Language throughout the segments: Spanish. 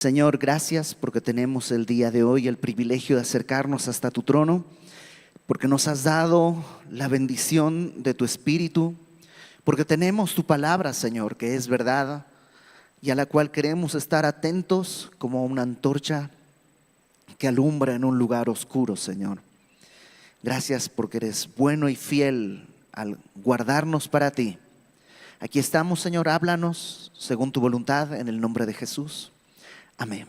Señor, gracias porque tenemos el día de hoy el privilegio de acercarnos hasta tu trono, porque nos has dado la bendición de tu Espíritu, porque tenemos tu palabra, Señor, que es verdad y a la cual queremos estar atentos como una antorcha que alumbra en un lugar oscuro, Señor. Gracias porque eres bueno y fiel al guardarnos para ti. Aquí estamos, Señor, háblanos según tu voluntad en el nombre de Jesús. Amén.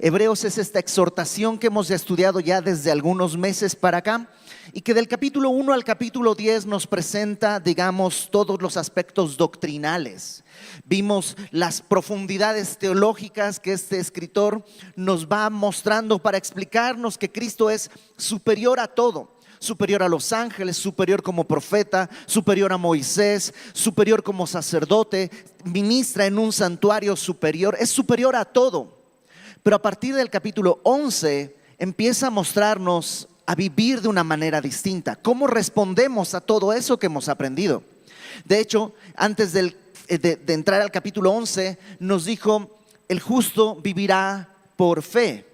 Hebreos es esta exhortación que hemos estudiado ya desde algunos meses para acá y que del capítulo 1 al capítulo 10 nos presenta, digamos, todos los aspectos doctrinales. Vimos las profundidades teológicas que este escritor nos va mostrando para explicarnos que Cristo es superior a todo. Superior a los ángeles, superior como profeta, superior a Moisés, superior como sacerdote, ministra en un santuario superior, es superior a todo. Pero a partir del capítulo 11 empieza a mostrarnos a vivir de una manera distinta. ¿Cómo respondemos a todo eso que hemos aprendido? De hecho, antes de entrar al capítulo 11 nos dijo, el justo vivirá por fe.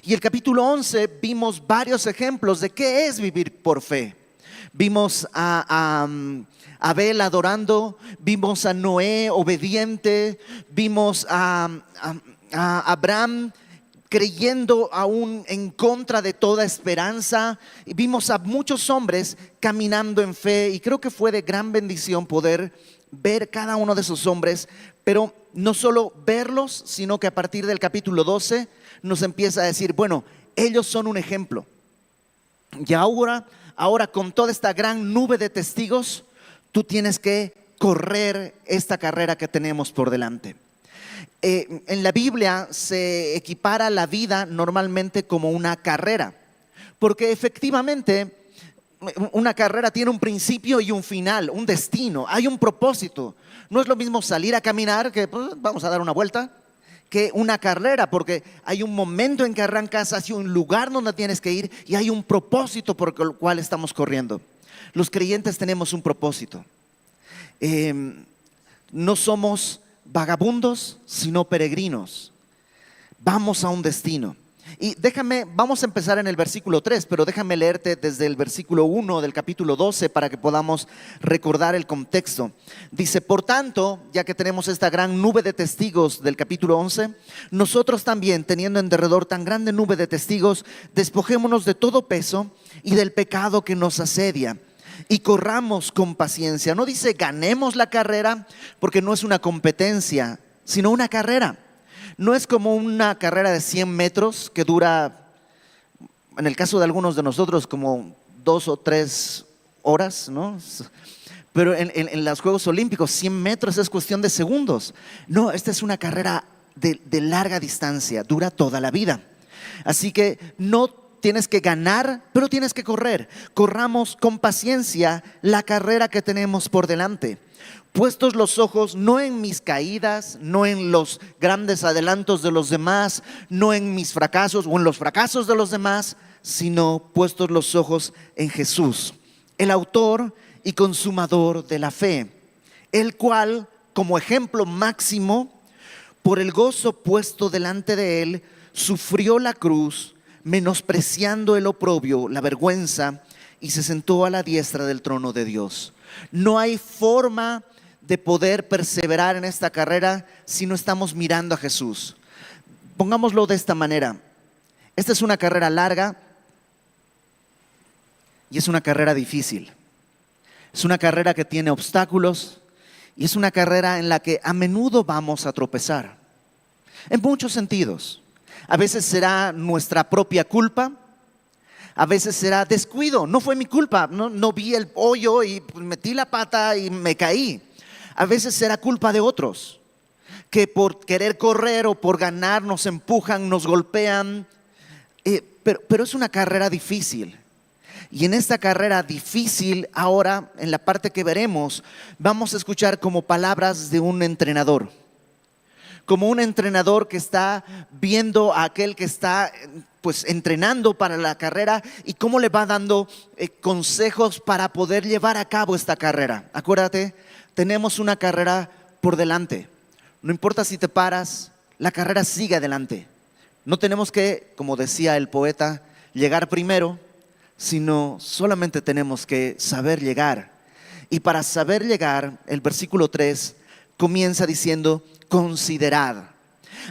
Y el capítulo 11 vimos varios ejemplos de qué es vivir por fe. Vimos a Abel adorando, vimos a Noé obediente, vimos a Abraham creyendo aún en contra de toda esperanza. Y vimos a muchos hombres caminando en fe y creo que fue de gran bendición poder ver cada uno de esos hombres, pero no solo verlos, sino que a partir del capítulo 12 nos empieza a decir, bueno, ellos son un ejemplo. Y ahora con toda esta gran nube de testigos, tú tienes que correr esta carrera que tenemos por delante. En la Biblia se equipara la vida normalmente como una carrera, porque efectivamente una carrera tiene un principio y un final, un destino, hay un propósito. No es lo mismo salir a caminar que pues, vamos a dar una vuelta, que una carrera, porque hay un momento en que arrancas hacia un lugar donde tienes que ir y hay un propósito por el cual estamos corriendo. Los creyentes tenemos un propósito. No somos vagabundos, sino peregrinos. Vamos a un destino. Y vamos a empezar en el versículo 3, pero déjame leerte desde el versículo 1 del capítulo 12 para que podamos recordar el contexto. Dice, por tanto, ya que tenemos esta gran nube de testigos del capítulo 11, nosotros también, teniendo en derredor tan grande nube de testigos, despojémonos de todo peso y del pecado que nos asedia y corramos con paciencia. No dice ganemos la carrera, porque no es una competencia, sino una carrera. No es como una carrera de 100 metros que dura, en el caso de algunos de nosotros, como 2 o 3 horas, ¿no? Pero en los Juegos Olímpicos 100 metros es cuestión de segundos. No, esta es una carrera de larga distancia, dura toda la vida. Así que no tienes que ganar, pero tienes que correr. Corramos con paciencia la carrera que tenemos por delante. Puestos los ojos no en mis caídas, no en los grandes adelantos de los demás, no en mis fracasos o en los fracasos de los demás, sino puestos los ojos en Jesús, el autor y consumador de la fe, el cual, como ejemplo máximo, por el gozo puesto delante de él, sufrió la cruz, menospreciando el oprobio, la vergüenza, y se sentó a la diestra del trono de Dios. No hay forma de poder perseverar en esta carrera si no estamos mirando a Jesús. Pongámoslo de esta manera. Esta es una carrera larga y es una carrera difícil. Es una carrera que tiene obstáculos y es una carrera en la que a menudo vamos a tropezar. En muchos sentidos. A veces será nuestra propia culpa. A veces será descuido, no fue mi culpa, no vi el hoyo y metí la pata y me caí. A veces será culpa de otros, que por querer correr o por ganar nos empujan, nos golpean. Pero es una carrera difícil. Y en esta carrera difícil, ahora en la parte que veremos, vamos a escuchar como palabras de un entrenador. Como un entrenador que está viendo a aquel que está pues entrenando para la carrera y cómo le va dando consejos para poder llevar a cabo esta carrera. Acuérdate, tenemos una carrera por delante. No importa si te paras, la carrera sigue adelante. No tenemos que, como decía el poeta, llegar primero, sino solamente tenemos que saber llegar. Y para saber llegar, el versículo 3 comienza diciendo: considerad.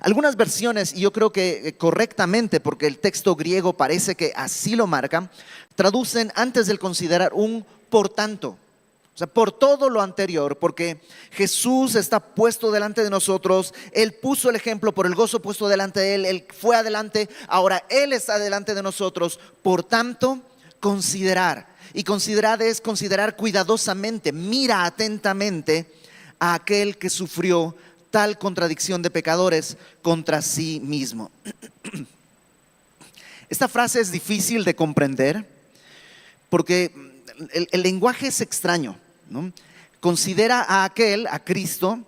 Algunas versiones, y yo creo que correctamente, porque el texto griego parece que así lo marca, traducen antes del considerar un por tanto. O sea, por todo lo anterior, porque Jesús está puesto delante de nosotros, Él puso el ejemplo por el gozo puesto delante de Él, Él fue adelante, ahora Él está delante de nosotros. Por tanto, considerar. Y considerar es considerar cuidadosamente, mira atentamente a aquel que sufrió tal contradicción de pecadores contra sí mismo. Esta frase es difícil de comprender porque el lenguaje es extraño, ¿no? Considera a aquel, a Cristo,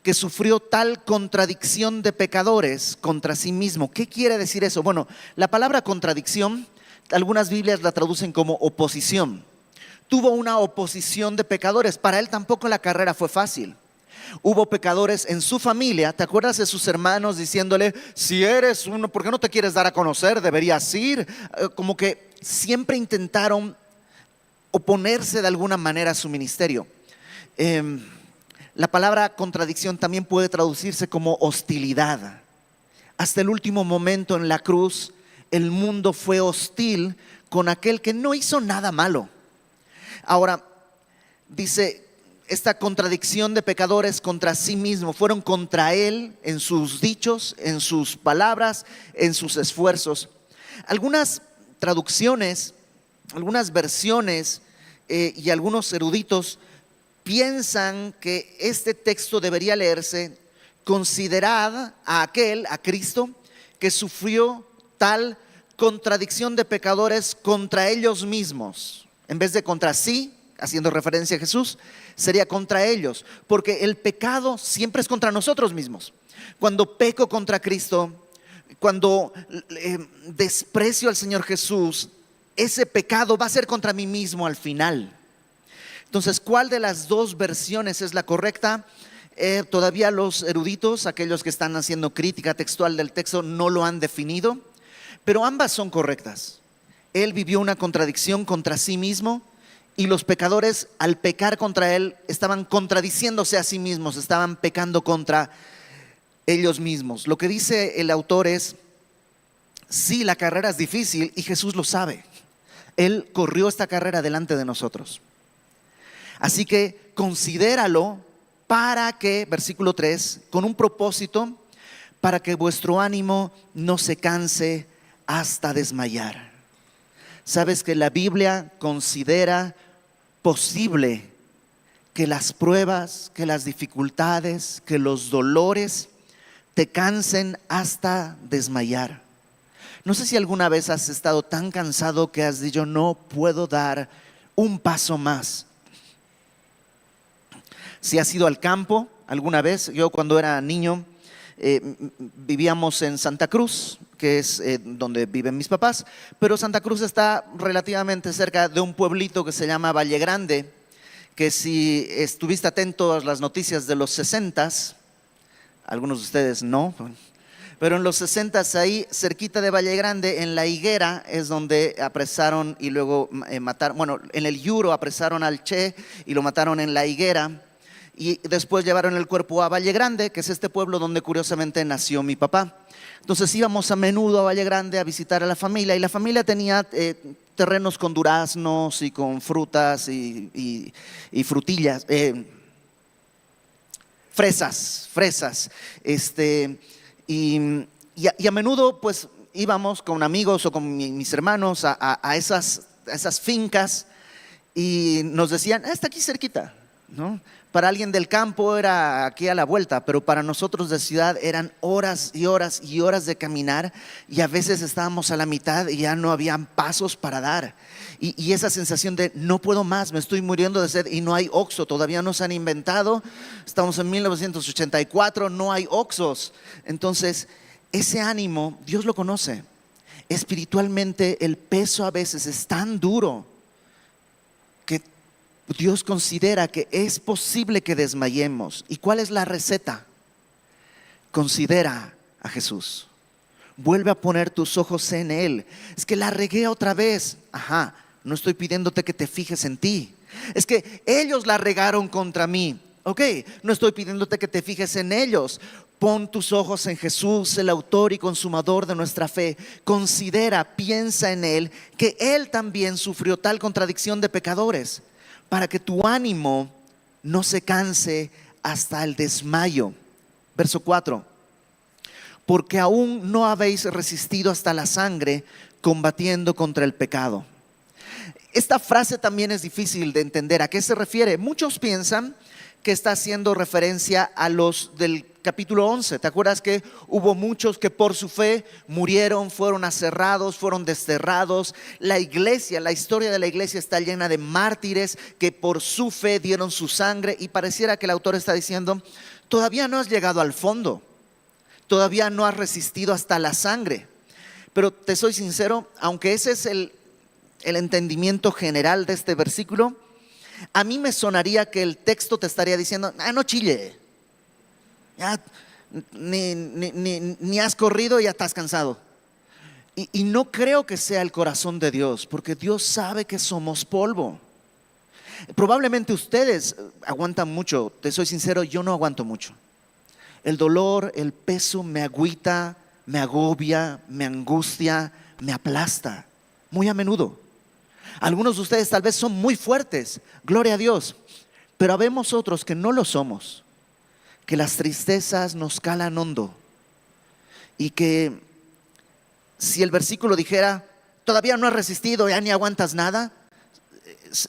que sufrió tal contradicción de pecadores contra sí mismo. ¿Qué quiere decir eso? Bueno, la palabra contradicción, algunas Biblias la traducen como oposición. Tuvo una oposición de pecadores. Para él tampoco la carrera fue fácil. Hubo pecadores en su familia. ¿Te acuerdas de sus hermanos diciéndole: si eres uno, ¿por qué no te quieres dar a conocer? Deberías ir. Como que siempre intentaron oponerse de alguna manera a su ministerio. La palabra contradicción también puede traducirse como hostilidad. Hasta el último momento en la cruz, el mundo fue hostil con aquel que no hizo nada malo. Ahora, dice, esta contradicción de pecadores contra sí mismo, fueron contra él en sus dichos, en sus palabras, en sus esfuerzos. Algunas traducciones, algunas versiones y algunos eruditos piensan que este texto debería leerse: considerad a aquel, a Cristo, que sufrió tal contradicción de pecadores contra ellos mismos. En vez de contra sí, haciendo referencia a Jesús, sería contra ellos, porque el pecado siempre es contra nosotros mismos. Cuando peco contra Cristo, cuando desprecio al Señor Jesús, ese pecado va a ser contra mí mismo al final. Entonces, ¿cuál de las dos versiones es la correcta? Todavía los eruditos, aquellos que están haciendo crítica textual del texto, no lo han definido, pero ambas son correctas. Él vivió una contradicción contra sí mismo, y los pecadores, al pecar contra él, estaban contradiciéndose a sí mismos, estaban pecando contra ellos mismos. Lo que dice el autor es: sí, la carrera es difícil y Jesús lo sabe. Él corrió esta carrera delante de nosotros. Así que considéralo para que, versículo 3, con un propósito, para que vuestro ánimo no se canse hasta desmayar. Sabes que la Biblia considera posible que las pruebas, que las dificultades, que los dolores te cansen hasta desmayar. No sé si alguna vez has estado tan cansado que has dicho: no puedo dar un paso más. Si has ido al campo alguna vez, yo cuando era niño vivíamos en Santa Cruz, que es donde viven mis papás, pero Santa Cruz está relativamente cerca de un pueblito que se llama Valle Grande, que si estuviste atento a las noticias de los 60s, algunos de ustedes no, pero en los 60s, ahí cerquita de Valle Grande, en la higuera, es donde apresaron y luego mataron, bueno, en el Yuro apresaron al Che y lo mataron en la higuera. Y después llevaron el cuerpo a Valle Grande, que es este pueblo donde curiosamente nació mi papá. Entonces íbamos a menudo a Valle Grande a visitar a la familia, y la familia tenía terrenos con duraznos y con frutas y frutillas, fresas. Y a menudo pues íbamos con amigos o con mis hermanos a esas fincas, y nos decían: está aquí cerquita, ¿no? Para alguien del campo era aquí a la vuelta, pero para nosotros de ciudad eran horas y horas y horas de caminar, y a veces estábamos a la mitad y ya no habían pasos para dar. Y esa sensación de no puedo más, me estoy muriendo de sed, y no hay Oxxo, todavía no se han inventado, estamos en 1984, no hay Oxxos. Entonces, ese ánimo, Dios lo conoce. Espiritualmente el peso a veces es tan duro que Dios considera que es posible que desmayemos. ¿Y cuál es la receta? Considera a Jesús. Vuelve a poner tus ojos en Él. Es que la regué otra vez. Ajá, no estoy pidiéndote que te fijes en ti. Es que ellos la regaron contra mí. Ok, no estoy pidiéndote que te fijes en ellos. Pon tus ojos en Jesús, el autor y consumador de nuestra fe. Considera, piensa en Él, que Él también sufrió tal contradicción de pecadores, para que tu ánimo no se canse hasta el desmayo. Verso 4. Porque aún no habéis resistido hasta la sangre, combatiendo contra el pecado. Esta frase también es difícil de entender. ¿A qué se refiere? Muchos piensan que está haciendo referencia a los del capítulo 11. ¿Te acuerdas que hubo muchos que por su fe murieron, fueron aserrados, fueron desterrados? La iglesia, la historia de la iglesia está llena de mártires que por su fe dieron su sangre, y pareciera que el autor está diciendo: todavía no has llegado al fondo, todavía no has resistido hasta la sangre. Pero te soy sincero, aunque ese es el entendimiento general de este versículo, a mí me sonaría que el texto te estaría diciendo: no chille, ya ni has corrido y ya estás cansado. Y no creo que sea el corazón de Dios, porque Dios sabe que somos polvo. Probablemente ustedes aguantan mucho. Te soy sincero, yo no aguanto mucho. El dolor, el peso me agüita, me agobia, me angustia, me aplasta muy a menudo. Algunos de ustedes tal vez son muy fuertes, gloria a Dios, pero habemos otros que no lo somos, que las tristezas nos calan hondo, y que si el versículo dijera: todavía no has resistido, ya ni aguantas nada,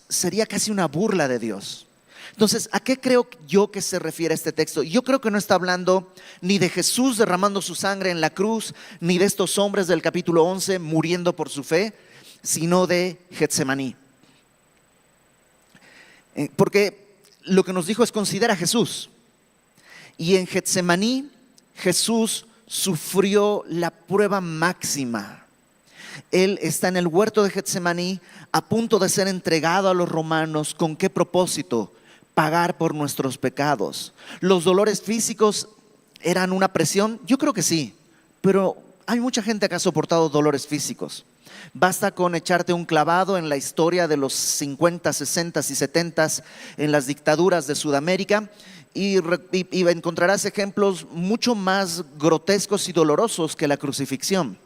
sería casi una burla de Dios. Entonces, ¿a qué creo yo que se refiere este texto? Yo creo que no está hablando ni de Jesús derramando su sangre en la cruz, ni de estos hombres del capítulo 11 muriendo por su fe, sino de Getsemaní. Porque lo que nos dijo es: considera a Jesús. Y en Getsemaní Jesús sufrió la prueba máxima. Él está en el huerto de Getsemaní, a punto de ser entregado a los romanos. ¿Con qué propósito? Pagar por nuestros pecados. ¿Los dolores físicos eran una presión? Yo creo que sí, pero hay mucha gente que ha soportado dolores físicos. Basta con echarte un clavado en la historia de los 50, 60 y 70 en las dictaduras de Sudamérica, y encontrarás ejemplos mucho más grotescos y dolorosos que la crucifixión.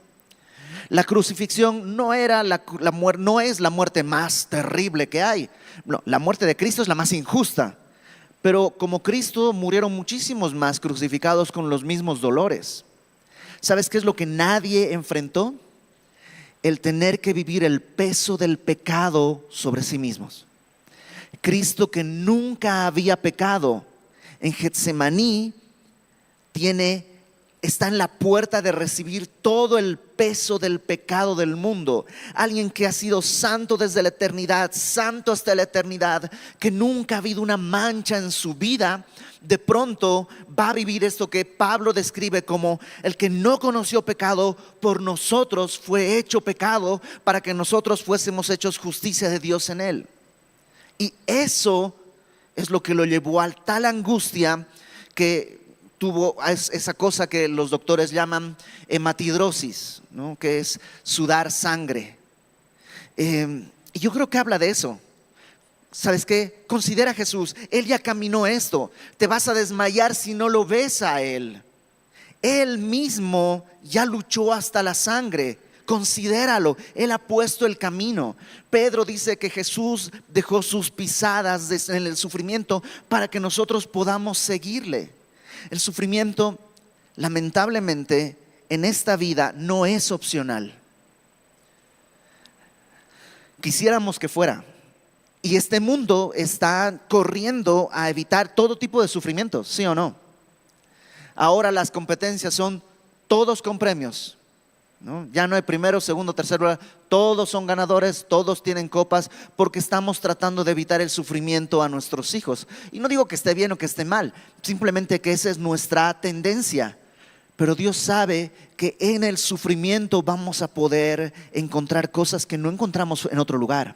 La crucifixión no es la muerte más terrible que hay. No, la muerte de Cristo es la más injusta. Pero como Cristo murieron muchísimos más crucificados con los mismos dolores. ¿Sabes qué es lo que nadie enfrentó? El tener que vivir el peso del pecado sobre sí mismos. Cristo, que nunca había pecado, en Getsemaní está en la puerta de recibir todo el peso del pecado del mundo. Alguien que ha sido santo desde la eternidad, santo hasta la eternidad, que nunca ha habido una mancha en su vida, de pronto va a vivir esto que Pablo describe como: el que no conoció pecado, por nosotros fue hecho pecado, para que nosotros fuésemos hechos justicia de Dios en él. Y eso es lo que lo llevó a tal angustia que tuvo esa cosa que los doctores llaman hematidrosis, ¿no? Que es sudar sangre. Y yo creo que habla de eso. ¿Sabes qué? Considera a Jesús. Él ya caminó esto. Te vas a desmayar si no lo ves a Él. Él mismo ya luchó hasta la sangre. Considéralo, Él ha puesto el camino. Pedro dice que Jesús dejó sus pisadas en el sufrimiento para que nosotros podamos seguirle. El sufrimiento, lamentablemente, en esta vida no es opcional. Quisiéramos que fuera. Y este mundo está corriendo a evitar todo tipo de sufrimientos, ¿sí o no? Ahora las competencias son todos con premios, ¿no? Ya no hay primero, segundo, tercer lugar. Todos son ganadores, todos tienen copas, porque estamos tratando de evitar el sufrimiento a nuestros hijos. Y no digo que esté bien o que esté mal, simplemente que esa es nuestra tendencia. Pero Dios sabe que en el sufrimiento vamos a poder encontrar cosas que no encontramos en otro lugar.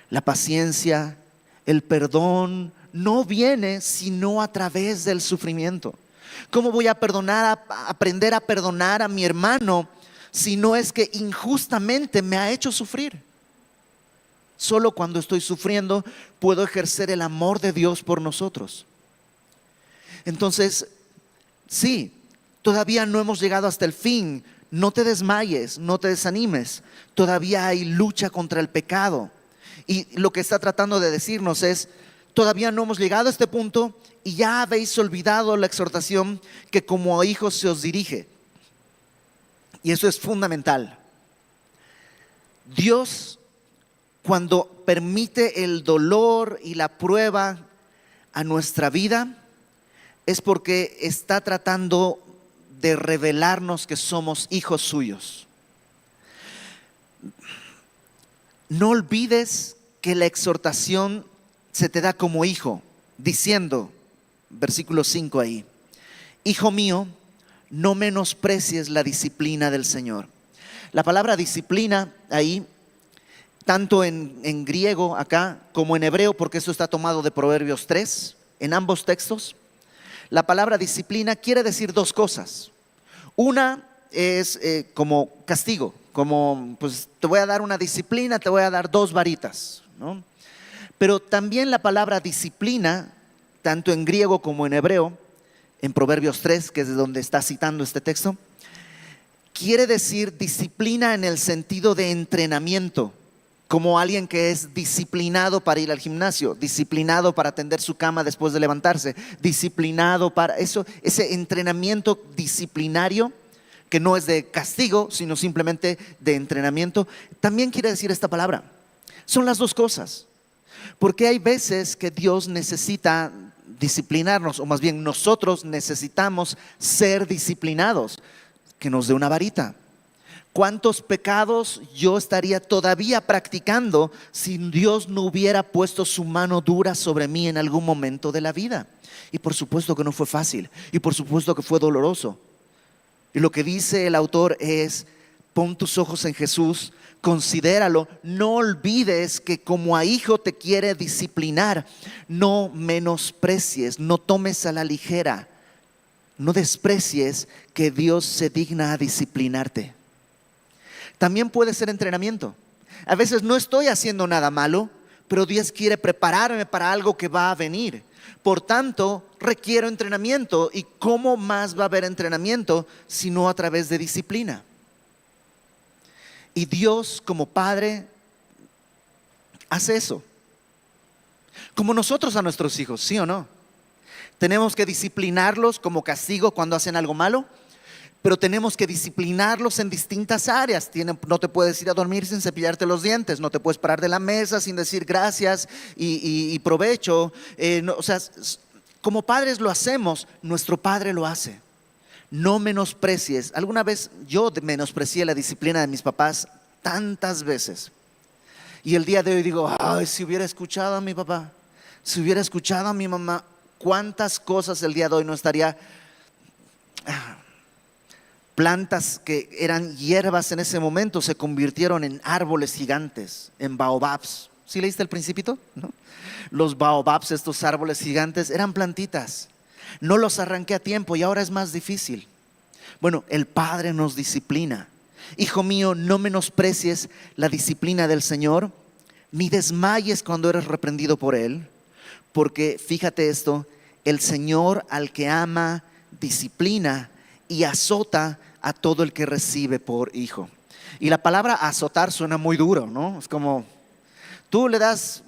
La paciencia, el perdón no viene sino a través del sufrimiento. ¿Cómo voy a aprender a perdonar a mi hermano si no es que injustamente me ha hecho sufrir? Solo cuando estoy sufriendo puedo ejercer el amor de Dios por nosotros. Entonces, sí, todavía no hemos llegado hasta el fin. No te desmayes, no te desanimes. Todavía hay lucha contra el pecado. Y lo que está tratando de decirnos es, todavía no hemos llegado a este punto y ya habéis olvidado la exhortación que como a hijos se os dirige. Y eso es fundamental. Dios, cuando permite el dolor y la prueba a nuestra vida, es porque está tratando de revelarnos que somos hijos suyos. No olvides que la exhortación se te da como hijo, diciendo, versículo 5 ahí, hijo mío, no menosprecies la disciplina del Señor. La palabra disciplina ahí, tanto en griego acá como en hebreo, porque esto está tomado de Proverbios 3, en ambos textos, la palabra disciplina quiere decir dos cosas. Una es como castigo, como pues te voy a dar una disciplina, te voy a dar 2 varitas, ¿no? Pero también la palabra disciplina, tanto en griego como en hebreo, en Proverbios 3, que es de donde está citando este texto, quiere decir disciplina en el sentido de entrenamiento, como alguien que es disciplinado para ir al gimnasio, disciplinado para tender su cama después de levantarse, disciplinado para eso, ese entrenamiento disciplinario que no es de castigo, sino simplemente de entrenamiento. También quiere decir esta palabra. Son las dos cosas. Porque hay veces que Dios necesita disciplinarnos, o más bien nosotros necesitamos ser disciplinados, que nos dé una varita. ¿Cuántos pecados yo estaría todavía practicando si Dios no hubiera puesto su mano dura sobre mí en algún momento de la vida? Y por supuesto que no fue fácil, y por supuesto que fue doloroso. Y lo que dice el autor es, pon tus ojos en Jesús, considéralo, no olvides que como a hijo te quiere disciplinar, no menosprecies, no tomes a la ligera, no desprecies que Dios se digna a disciplinarte. También puede ser entrenamiento. A veces no estoy haciendo nada malo, pero Dios quiere prepararme para algo que va a venir. Por tanto, requiero entrenamiento. ¿Y cómo más va a haber entrenamiento si no a través de disciplina? Y Dios como Padre hace eso. Como nosotros a nuestros hijos, ¿sí o no? Tenemos que disciplinarlos como castigo cuando hacen algo malo, pero tenemos que disciplinarlos en distintas áreas. No te puedes ir a dormir sin cepillarte los dientes, no te puedes parar de la mesa sin decir gracias y provecho. O sea, como padres lo hacemos, nuestro Padre lo hace. No menosprecies. Alguna vez yo menosprecié la disciplina de mis papás tantas veces. Y el día de hoy digo, ay, si hubiera escuchado a mi papá, si hubiera escuchado a mi mamá, cuántas cosas el día de hoy no estaría. Plantas que eran hierbas en ese momento se convirtieron en árboles gigantes, en baobabs. ¿Sí leíste El Principito? ¿No? Los baobabs, estos árboles gigantes, eran plantitas. No los arranqué a tiempo y ahora es más difícil. Bueno, el Padre nos disciplina. Hijo mío, no menosprecies la disciplina del Señor, ni desmayes cuando eres reprendido por Él, porque fíjate esto, el Señor al que ama disciplina y azota a todo el que recibe por hijo. Y la palabra azotar suena muy duro, ¿no? Es como, tú le das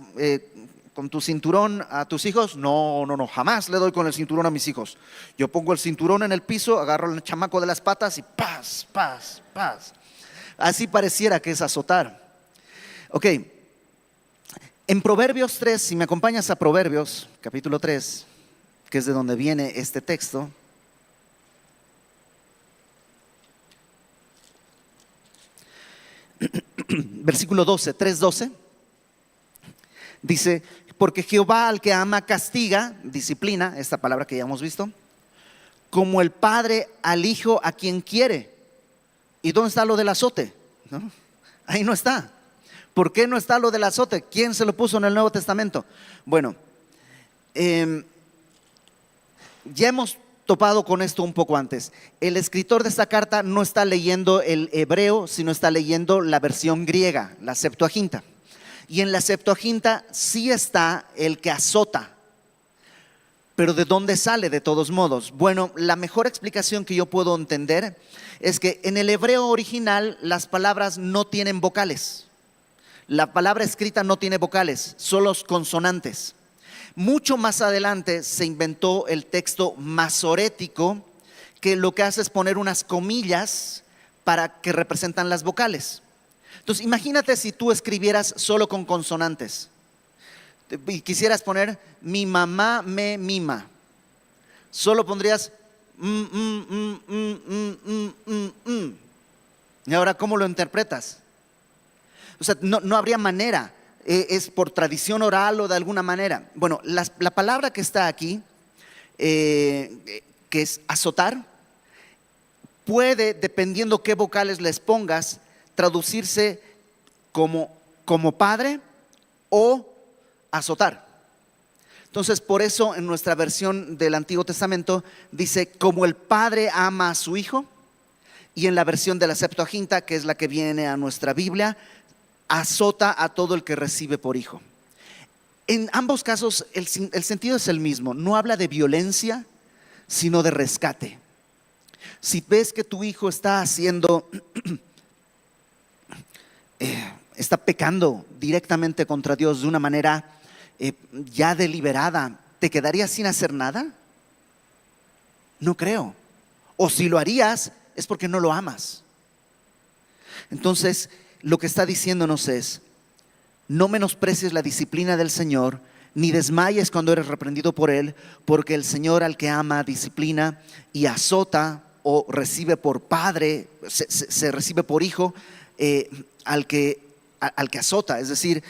con tu cinturón a tus hijos. No, jamás le doy con el cinturón a mis hijos. Yo pongo el cinturón en el piso, agarro el chamaco de las patas y paz. Así pareciera que es azotar. Ok, en Proverbios 3, si me acompañas a Proverbios, capítulo 3, que es de donde viene este texto. Versículo 12, 3:12 dice, porque Jehová al que ama castiga, disciplina, esta palabra que ya hemos visto, como el padre al hijo a quien quiere. ¿Y dónde está lo del azote? ¿No? Ahí no está. ¿Por qué no está lo del azote? ¿Quién se lo puso en el Nuevo Testamento? Bueno, ya hemos topado con esto un poco antes. El escritor de esta carta no está leyendo el hebreo, sino está leyendo la versión griega, la Septuaginta. Y en la Septuaginta sí está el que azota. Pero ¿de dónde sale de todos modos? Bueno, la mejor explicación que yo puedo entender es que en el hebreo original las palabras no tienen vocales. La palabra escrita no tiene vocales, solo consonantes. Mucho más adelante se inventó el texto masorético, que lo que hace es poner unas comillas para que representan las vocales. Entonces, imagínate si tú escribieras solo con consonantes y quisieras poner mi mamá me mima. Solo pondrías Y ahora, ¿cómo lo interpretas? O sea, no habría manera. Es por tradición oral o de alguna manera. Bueno, la palabra que está aquí, que es azotar, puede, dependiendo qué vocales les pongas, traducirse como padre o azotar. Entonces, por eso en nuestra versión del Antiguo Testamento dice como el padre ama a su hijo, y en la versión de la Septuaginta, que es la que viene a nuestra Biblia, azota a todo el que recibe por hijo. En ambos casos el sentido es el mismo. No habla de violencia, sino de rescate. Si ves que tu hijo está haciendo está pecando directamente contra Dios de una manera ya deliberada, ¿te quedarías sin hacer nada? No creo. O si lo harías, es porque no lo amas. Entonces, lo que está diciéndonos es: no menosprecies la disciplina del Señor, ni desmayes cuando eres reprendido por Él, porque el Señor al que ama disciplina y azota, o recibe por padre, se recibe por hijo, al que azota. Es decir,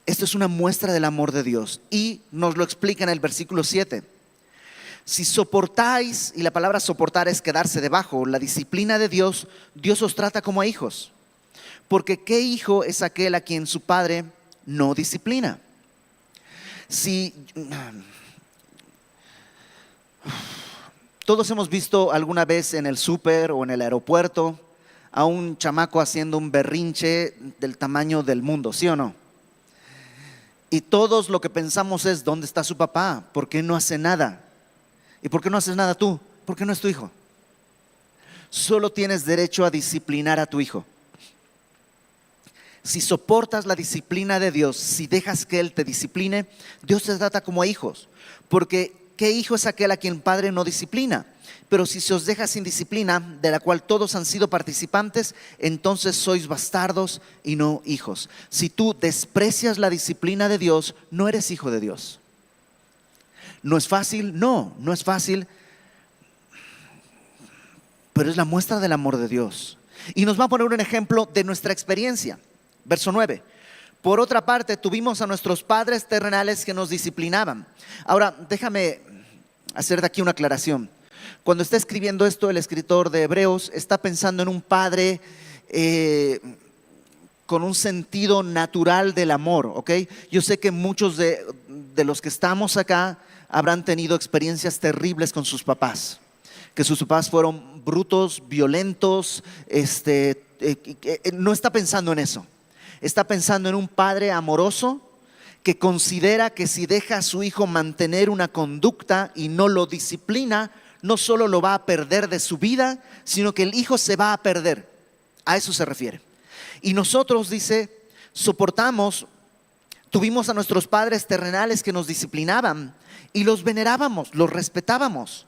esto es una muestra del amor de Dios, y nos lo explica en el versículo 7. Si soportáis, y la palabra soportar es quedarse debajo, la disciplina de Dios, Dios os trata como a hijos. Porque ¿qué hijo es aquel a quien su padre no disciplina? Si todos hemos visto alguna vez en el súper o en el aeropuerto a un chamaco haciendo un berrinche del tamaño del mundo, ¿sí o no? Y todos lo que pensamos es: ¿dónde está su papá? ¿Por qué no hace nada? ¿Y por qué no haces nada tú? Porque no es tu hijo. Solo tienes derecho a disciplinar a tu hijo. Si soportas la disciplina de Dios, si dejas que Él te discipline, Dios te trata como a hijos. Porque ¿qué hijo es aquel a quien padre no disciplina? Pero si se os deja sin disciplina, de la cual todos han sido participantes, entonces sois bastardos y no hijos. Si tú desprecias la disciplina de Dios, no eres hijo de Dios. ¿No es fácil? No es fácil, pero es la muestra del amor de Dios. Y nos va a poner un ejemplo de nuestra experiencia. Verso 9. Por otra parte, tuvimos a nuestros padres terrenales que nos disciplinaban. Ahora, déjame hacer de aquí una aclaración. Cuando está escribiendo esto, el escritor de Hebreos está pensando en un padre con un sentido natural del amor, ¿ok? Yo sé que muchos de los que estamos acá habrán tenido experiencias terribles con sus papás, que sus papás fueron brutos, violentos. No está pensando en eso. Está pensando en un padre amoroso que considera que si deja a su hijo mantener una conducta y no lo disciplina, no solo lo va a perder de su vida, sino que el hijo se va a perder. A eso se refiere. Y nosotros, dice, tuvimos a nuestros padres terrenales que nos disciplinaban y los venerábamos, los respetábamos.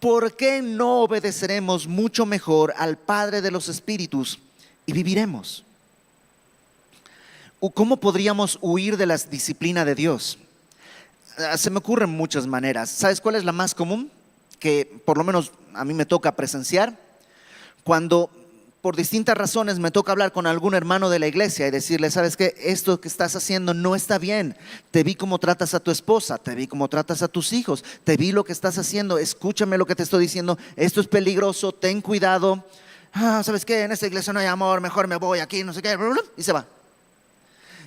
¿Por qué no obedeceremos mucho mejor al Padre de los Espíritus y viviremos? ¿Cómo podríamos huir de la disciplina de Dios? Se me ocurren muchas maneras. ¿Sabes cuál es la más común? Que por lo menos a mí me toca presenciar. Cuando por distintas razones me toca hablar con algún hermano de la iglesia y decirle: ¿sabes qué? Esto que estás haciendo no está bien. Te vi cómo tratas a tu esposa, te vi cómo tratas a tus hijos, te vi lo que estás haciendo, escúchame lo que te estoy diciendo, esto es peligroso, ten cuidado. ¿Sabes qué? En esta iglesia no hay amor, mejor me voy aquí, no sé qué, y se va.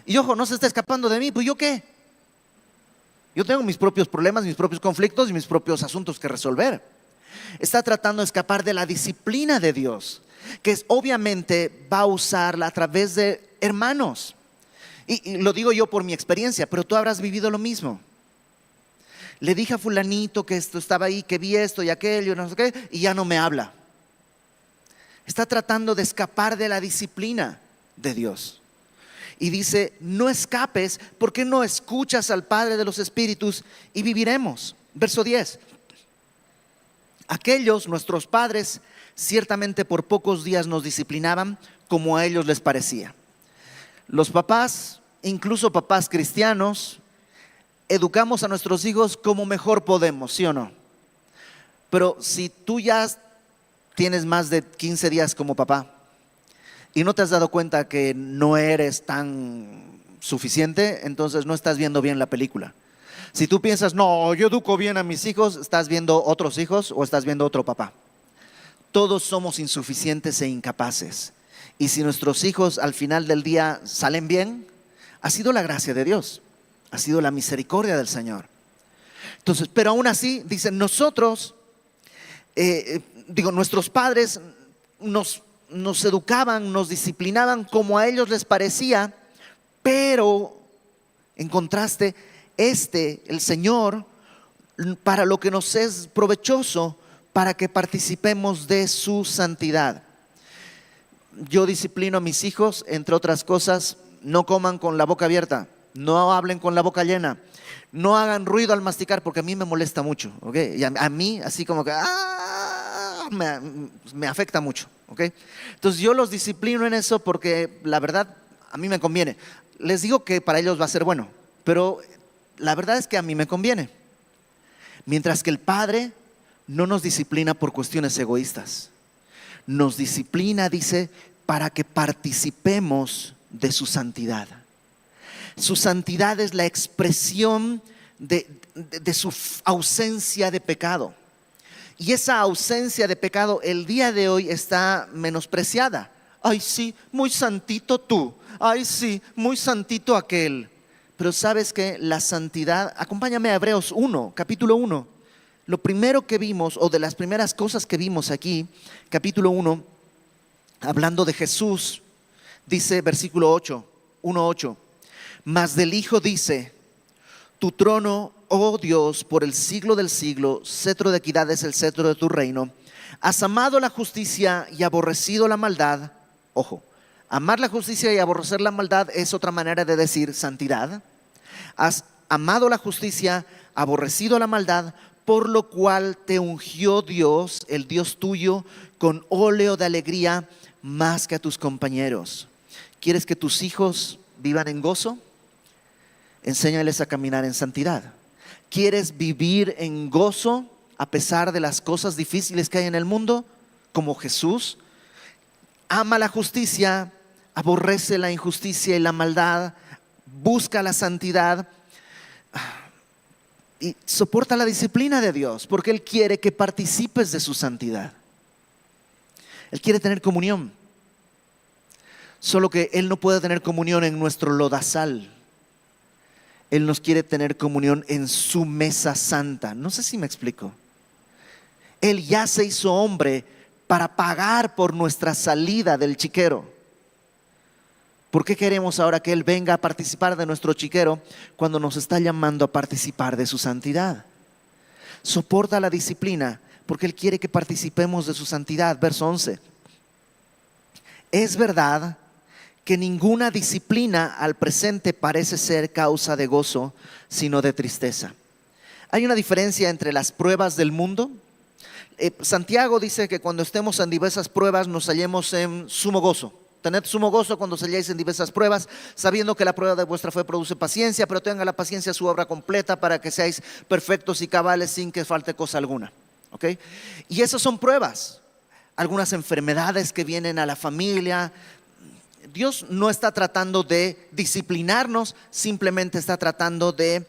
Y ojo, no se está escapando de mí, pues ¿yo qué? Yo tengo mis propios problemas, mis propios conflictos y mis propios asuntos que resolver. Está tratando de escapar de la disciplina de Dios, que obviamente va a usarla a través de hermanos. Y lo digo yo por mi experiencia, pero tú habrás vivido lo mismo. Le dije a fulanito que esto estaba ahí, que vi esto y aquello, no sé qué, y ya no me habla. Está tratando de escapar de la disciplina de Dios. Y dice, no escapes, porque no escuchas al Padre de los Espíritus y viviremos. Verso 10. Aquellos, nuestros padres, ciertamente por pocos días nos disciplinaban como a ellos les parecía. Los papás, incluso papás cristianos, educamos a nuestros hijos como mejor podemos, ¿sí o no? Pero si tú ya tienes más de 15 días como papá y no te has dado cuenta que no eres tan suficiente, entonces no estás viendo bien la película. Si tú piensas, no, yo educo bien a mis hijos, ¿estás viendo otros hijos o estás viendo otro papá? Todos somos insuficientes e incapaces. Y si nuestros hijos al final del día salen bien, ha sido la gracia de Dios, ha sido la misericordia del Señor. Entonces, pero aún así, dicen, nosotros, nuestros padres nos educaban, nos disciplinaban como a ellos les parecía, pero en contraste, el Señor, para lo que nos es provechoso, para que participemos de su santidad. Yo disciplino a mis hijos, entre otras cosas, no coman con la boca abierta, no hablen con la boca llena, no hagan ruido al masticar, porque a mí me molesta mucho, ¿okay? Y a mí así como que me afecta mucho, ¿okay? Entonces yo los disciplino en eso porque la verdad a mí me conviene. Les digo que para ellos va a ser bueno, pero la verdad es que a mí me conviene. Mientras que el Padre no nos disciplina por cuestiones egoístas. Nos disciplina, dice, para que participemos de su santidad. Su santidad es la expresión de su ausencia de pecado. Y esa ausencia de pecado el día de hoy está menospreciada. Ay, sí, muy santito tú. Ay, sí, muy santito aquel. Pero sabes que la santidad, acompáñame a Hebreos 1, capítulo 1. Lo primero que vimos, o de las primeras cosas que vimos aquí, capítulo 1, hablando de Jesús, dice versículo 8, 1:8. Mas del Hijo dice, tu trono, oh Dios, por el siglo del siglo, cetro de equidad es el cetro de tu reino. Has amado la justicia y aborrecido la maldad. Ojo, amar la justicia y aborrecer la maldad es otra manera de decir santidad. Has amado la justicia, aborrecido la maldad, por lo cual te ungió Dios, el Dios tuyo, con óleo de alegría más que a tus compañeros. ¿Quieres que tus hijos vivan en gozo? Enséñales a caminar en santidad. ¿Quieres vivir en gozo a pesar de las cosas difíciles que hay en el mundo? Como Jesús. Ama la justicia, aborrece la injusticia y la maldad, busca la santidad y soporta la disciplina de Dios, porque Él quiere que participes de su santidad. Él quiere tener comunión, solo que Él no puede tener comunión en nuestro lodazal. Él nos quiere tener comunión en su mesa santa. No sé si me explico. Él ya se hizo hombre para pagar por nuestra salida del chiquero. ¿Por qué queremos ahora que Él venga a participar de nuestro chiquero cuando nos está llamando a participar de su santidad? Soporta la disciplina porque Él quiere que participemos de su santidad. Verso 11. Es verdad que ninguna disciplina al presente parece ser causa de gozo, sino de tristeza. Hay una diferencia entre las pruebas del mundo. Santiago dice que cuando estemos en diversas pruebas nos hallemos en sumo gozo. Tened sumo gozo cuando os halléis en diversas pruebas, sabiendo que la prueba de vuestra fe produce paciencia, pero tenga la paciencia su obra completa para que seáis perfectos y cabales sin que falte cosa alguna. ¿Okay? Y esas son pruebas. Algunas enfermedades que vienen a la familia. Dios no está tratando de disciplinarnos, simplemente está tratando de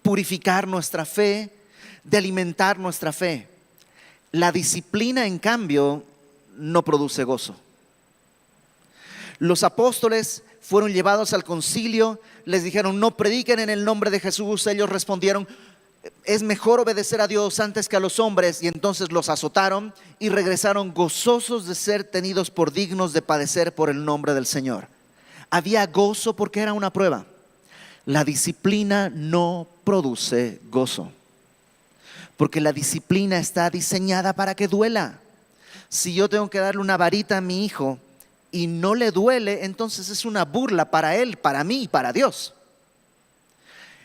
purificar nuestra fe, de alimentar nuestra fe. La disciplina, en cambio, no produce gozo. Los apóstoles fueron llevados al concilio, les dijeron: no prediquen en el nombre de Jesús. Ellos respondieron: es mejor obedecer a Dios antes que a los hombres. Y entonces los azotaron y regresaron gozosos de ser tenidos por dignos de padecer por el nombre del Señor. Había gozo porque era una prueba. La disciplina no produce gozo, porque la disciplina está diseñada para que duela. Si yo tengo que darle una varita a mi hijo y no le duele, entonces es una burla para él, para mí y para Dios.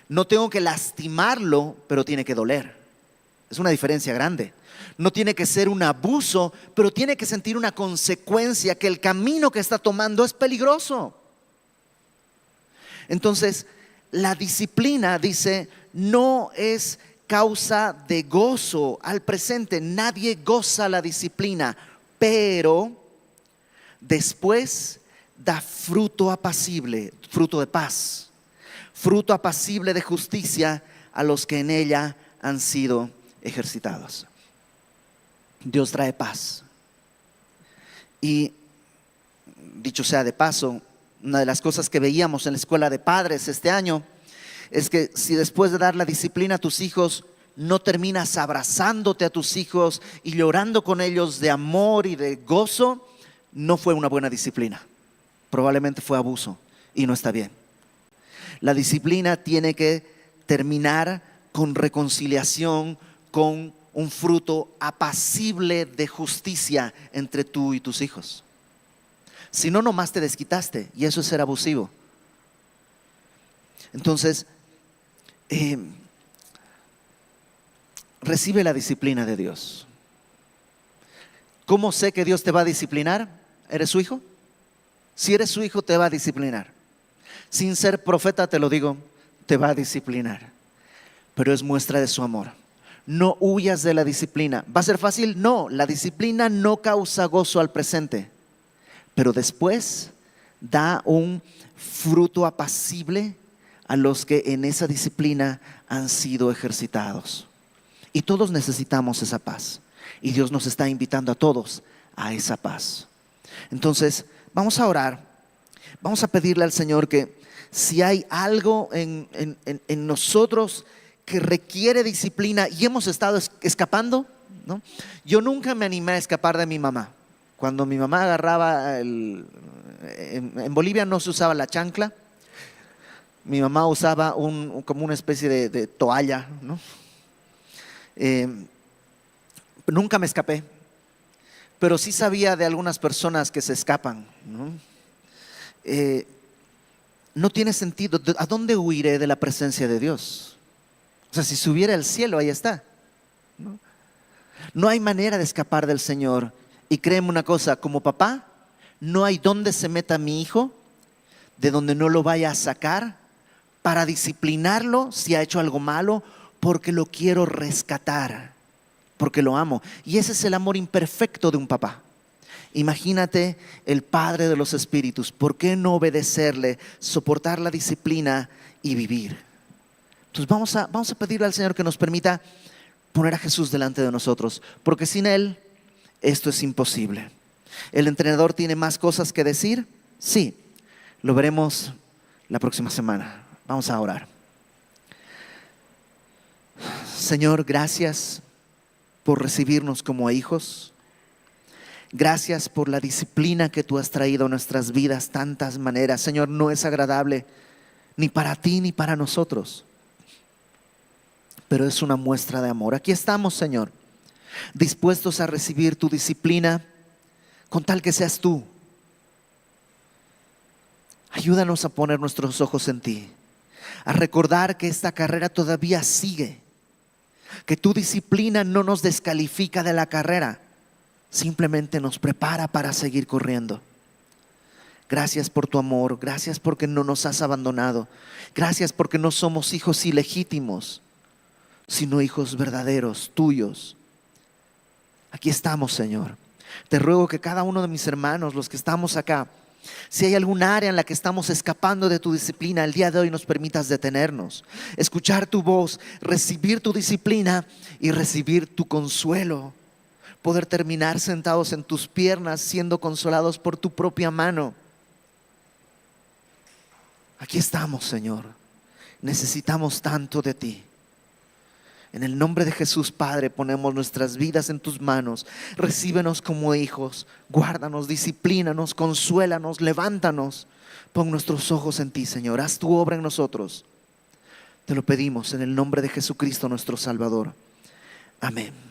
No tengo que lastimarlo, pero tiene que doler. Es una diferencia grande. No tiene que ser un abuso, pero tiene que sentir una consecuencia, que el camino que está tomando es peligroso. Entonces, la disciplina, dice, no es causa de gozo al presente. Nadie goza la disciplina, pero después da fruto apacible, fruto de paz, fruto apacible de justicia a los que en ella han sido ejercitados. Dios trae paz. Y dicho sea de paso, una de las cosas que veíamos en la escuela de padres este año es que si después de dar la disciplina a tus hijos no terminas abrazándote a tus hijos y llorando con ellos de amor y de gozo, no fue una buena disciplina. Probablemente fue abuso y no está bien. La disciplina tiene que terminar con reconciliación, con un fruto apacible de justicia entre tú y tus hijos. Si no, nomás te desquitaste, y eso es ser abusivo. Entonces, recibe la disciplina de Dios. ¿Cómo sé que Dios te va a disciplinar? ¿Eres su hijo? Si eres su hijo, te va a disciplinar. Sin ser profeta te lo digo, te va a disciplinar. Pero es muestra de su amor. No huyas de la disciplina. ¿Va a ser fácil? No, la disciplina no causa gozo al presente, pero después da un fruto apacible a los que en esa disciplina han sido ejercitados. Y todos necesitamos esa paz. Y Dios nos está invitando a todos a esa paz. Entonces, vamos a orar. Vamos a pedirle al Señor que si hay algo en nosotros que requiere disciplina y hemos estado escapando, ¿no? Yo nunca me animé a escapar de mi mamá. Cuando mi mamá agarraba en Bolivia no se usaba la chancla. Mi mamá usaba como una especie de toalla, ¿no? Nunca me escapé, pero sí sabía de algunas personas que se escapan, ¿no? No tiene sentido. ¿A dónde huiré de la presencia de Dios? O sea, si subiera al cielo, ahí está, ¿no? No hay manera de escapar del Señor. Y créeme una cosa, como papá, no hay donde se meta mi hijo, de donde no lo vaya a sacar para disciplinarlo si ha hecho algo malo, porque lo quiero rescatar, porque lo amo. Y ese es el amor imperfecto de un papá. Imagínate el Padre de los Espíritus. ¿Por qué no obedecerle, soportar la disciplina y vivir? Entonces vamos a pedirle al Señor que nos permita poner a Jesús delante de nosotros, porque sin Él esto es imposible. ¿El entrenador tiene más cosas que decir? Sí, lo veremos la próxima semana. Vamos a orar. Señor, gracias por recibirnos como hijos. Gracias por la disciplina que tú has traído a nuestras vidas tantas maneras. Señor, no es agradable ni para ti ni para nosotros, pero es una muestra de amor. Aquí estamos, Señor, dispuestos a recibir tu disciplina con tal que seas tú. Ayúdanos a poner nuestros ojos en ti, a recordar que esta carrera todavía sigue, que tu disciplina no nos descalifica de la carrera, simplemente nos prepara para seguir corriendo. Gracias por tu amor, gracias porque no nos has abandonado, gracias porque no somos hijos ilegítimos, sino hijos verdaderos, tuyos. Aquí estamos, Señor. Te ruego que cada uno de mis hermanos, los que estamos acá, si hay algún área en la que estamos escapando de tu disciplina, el día de hoy nos permitas detenernos, escuchar tu voz, recibir tu disciplina y recibir tu consuelo. Poder terminar sentados en tus piernas siendo consolados por tu propia mano. Aquí estamos, Señor. Necesitamos tanto de ti. En el nombre de Jesús, Padre, ponemos nuestras vidas en tus manos. Recíbenos como hijos. Guárdanos, disciplínanos, consuélanos, levántanos. Pon nuestros ojos en ti, Señor. Haz tu obra en nosotros. Te lo pedimos en el nombre de Jesucristo, nuestro Salvador. Amén.